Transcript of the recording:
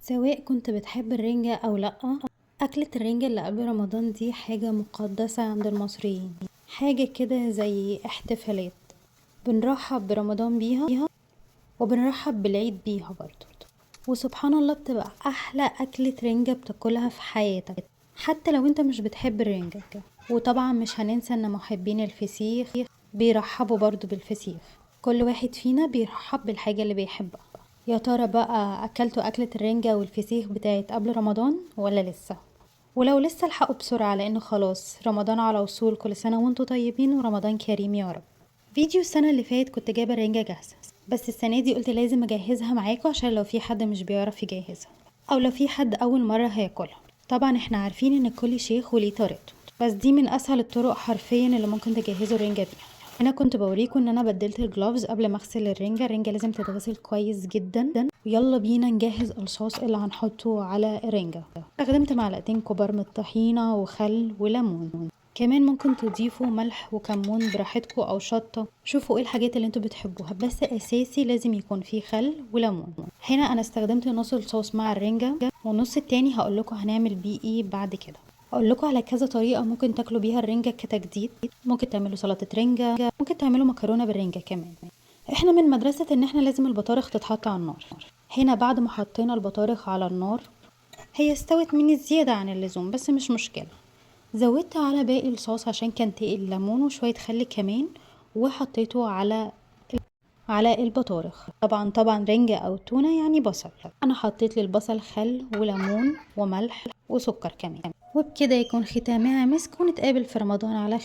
سواء كنت بتحب الرنجة أو لأ، أكلة الرنجة اللي قبل رمضان دي حاجة مقدسة عند المصريين، حاجة كده زي احتفالات بنرحب برمضان بيها وبنرحب بالعيد بيها برضو. وسبحان الله بتبقى أحلى أكلة رنجة بتاكلها في حياتك حتى لو انت مش بتحب الرنجة. وطبعا مش هننسى ان محبين الفسيخ بيرحبوا برضو بالفسيخ، كل واحد فينا بيرحب بالحاجة اللي بيحبها. يا ترى بقى اكلتوا اكلة الرنجة والفسيخ بتاعت قبل رمضان ولا لسه؟ ولو لسه الحقوا بسرعة لانه خلاص رمضان على وصول، كل سنة وانتوا طيبين ورمضان كريم يا رب. فيديو السنة اللي فاتت كنت جايبة الرنجة جاهزة، بس السنة دي قلت لازم اجهزها معاكم عشان لو في حد مش بيعرف يجهزها او لو في حد اول مرة هياكلها. طبعا احنا عارفين ان كل شيخ وليه طريقته، بس دي من اسهل الطرق حرفيا اللي ممكن تجهزوا الرنجة بيها. انا كنت بوريكم ان انا بدلت الجلوفز قبل ما اغسل الرنجة لازم تتغسل كويس جدا. ويلا بينا نجهز الصوص اللي هنحطه على الرنجة. استخدمت معلقتين كبار من الطحينة وخل وليمون، كمان ممكن تضيفوا ملح وكمون براحتكم او شطة، شوفوا ايه الحاجات اللي انتوا بتحبوها، بس اساسي لازم يكون فيه خل وليمون. هنا انا استخدمت نص الصوص مع الرنجة، والنص التاني هقولكوا هنعمل بيه ايه بعد كده. اقول لكم على كذا طريقه ممكن تاكلوا بيها الرنجه كتجديد، ممكن تعملوا سلطه رنجه، ممكن تعملوا مكرونه بالرنجه كمان. احنا من مدرسه ان احنا لازم البطارخ تتحط على النار. هنا بعد ما حطينا البطارخ على النار هي استوت مني زياده عن اللزوم، بس مش مشكله. زودت على باقي الصوص عشان كان تقل ليمون وشويه خل كمان، وحطيته على البطارخ. طبعا رنجة او تونة يعني بصل، انا حطيت للبصل خل وليمون وملح وسكر كمان. وبكده يكون ختامها مسك، ونتقابل في رمضان على خير.